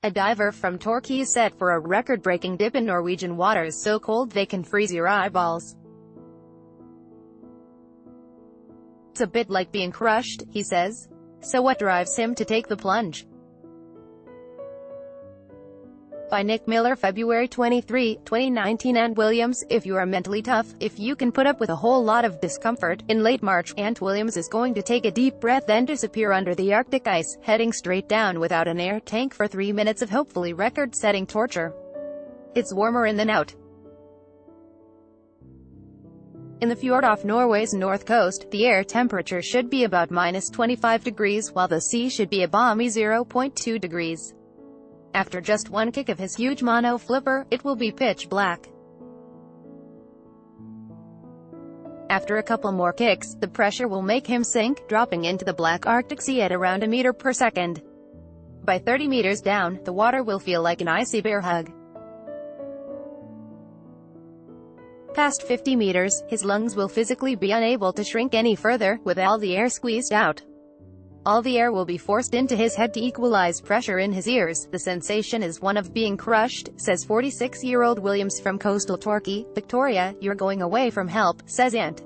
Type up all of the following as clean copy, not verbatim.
A diver from Torquay is set for a record-breaking dip in Norwegian waters so cold they can freeze your eyeballs. It's a bit like being crushed, he says. So what drives him to take the plunge? By Nick MillerFebruary 23, 2019. And Williams, if you are mentally tough, if you can put up with a whole lot of discomfort. In late March, Ant Williams is going to take a deep breath then disappear under the Arctic ice, heading straight down without an air tank for 3 minutes of hopefully record-setting torture. It's warmer in than out. In the fjord off Norway's north coast, the air temperature should be about -25 degrees, while the sea should be a balmy 0.2 degrees. After just one kick of his huge mono flipper, it will be pitch black. After a couple more kicks, the pressure will make him sink, dropping into the black Arctic Sea at around a meter per second. By 30 meters down, the water will feel like an icy bear hug. Past 50 meters, his lungs will physically be unable to shrink any further, with all the air squeezed out. All the air will be forced into his head to equalize pressure in his ears. The sensation is one of being crushed, says 46-year-old Williams from coastal Torquay, Victoria. You're going away from help, says Ant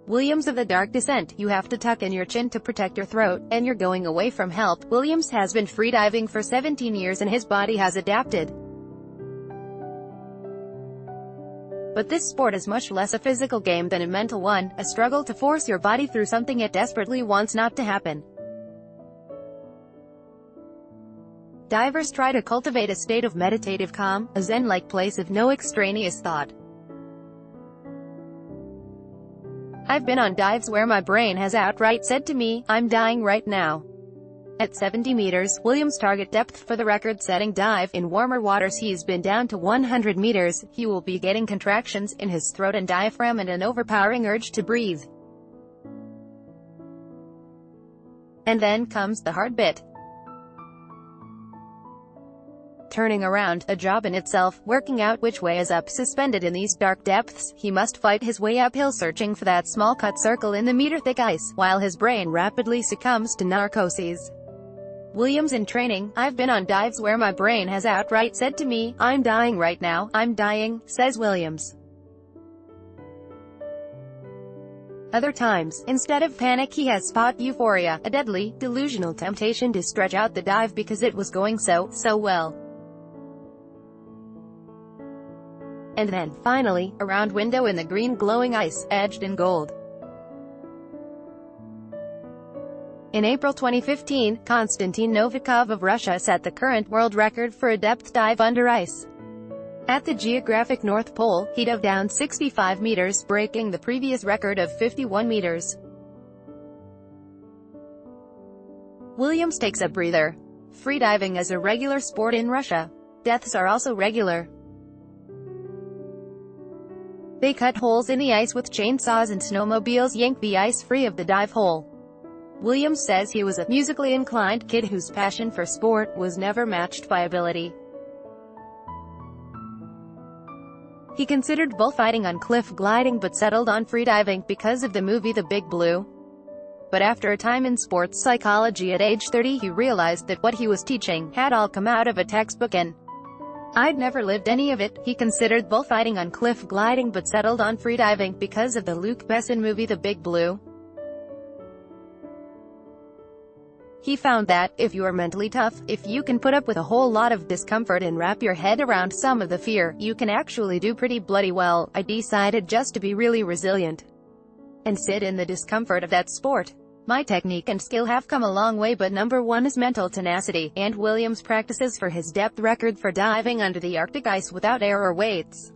Williams of the dark descent. You have to tuck in your chin to protect your throat, and you're going away from help. Williams has been freediving for 17 years and his body has adapted. But this sport is much less a physical game than a mental one, a struggle to force your body through something it desperately wants not to happen. Divers try to cultivate a state of meditative calm, a zen-like place of no extraneous thought. I've been on dives where my brain has outright said to me, I'm dying right now. At 70 meters, Williams' target depth for the record-setting dive, in warmer waters he's been down to 100 meters, he will be getting contractions in his throat and diaphragm and an overpowering urge to breathe. And then comes the hard bit. Turning around, a job in itself, working out which way is up. Suspended in these dark depths, he must fight his way uphill searching for that small cut circle in the meter-thick ice, while his brain rapidly succumbs to narcosis. Williams in training, I've been on dives where my brain has outright said to me, I'm dying right now, I'm dying, says Williams. Other times, instead of panic he has spot euphoria, a deadly, delusional temptation to stretch out the dive because it was going so well. And then, finally, a round window in the green glowing ice, edged in gold. In April 2015, Konstantin Novikov of Russia set the current world record for a depth dive under ice. At the geographic North Pole, he dove down 65 meters, breaking the previous record of 51 meters. Williams takes a breather. Freediving is a regular sport in Russia. Deaths are also regular. They cut holes in the ice with chainsaws and snowmobiles yank the ice free of the dive hole. Williams says he was a musically inclined kid whose passion for sport was never matched by ability. He considered bullfighting on cliff gliding but settled on freediving because of the movie The Big Blue. But after a time in sports psychology at age 30 he realized that what he was teaching had all come out of a textbook and I'd never lived any of it. He considered bullfighting on cliff gliding but settled on freediving because of the Luc Besson movie The Big Blue. He found that, if you are mentally tough, if you can put up with a whole lot of discomfort and wrap your head around some of the fear, you can actually do pretty bloody well. I decided just to be really resilient and sit in the discomfort of that sport. My technique and skill have come a long way, but number one is mental tenacity, and Williams practices for his depth record for diving under the Arctic ice without air or weights.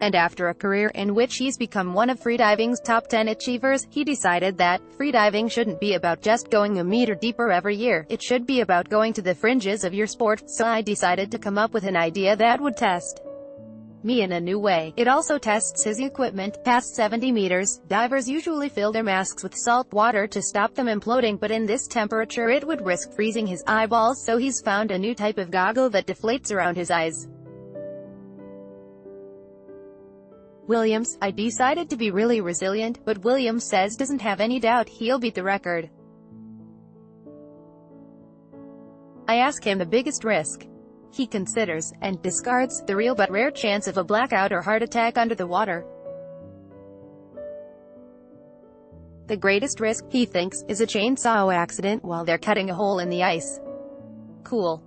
And after a career in which he's become one of freediving's top 10 achievers, he decided that freediving shouldn't be about just going a meter deeper every year, it should be about going to the fringes of your sport. So I decided to come up with an idea that would test me in a new way. It also tests his equipment. Past 70 meters, divers usually fill their masks with salt water to stop them imploding, but in this temperature it would risk freezing his eyeballs, so he's found a new type of goggle that deflates around his eyes. Williams, I decided to be really resilient, but Williams says doesn't have any doubt he'll beat the record. I ask him the biggest risk. He considers, and discards, the real but rare chance of a blackout or heart attack under the water. The greatest risk, he thinks, is a chainsaw accident while they're cutting a hole in the ice. Cool.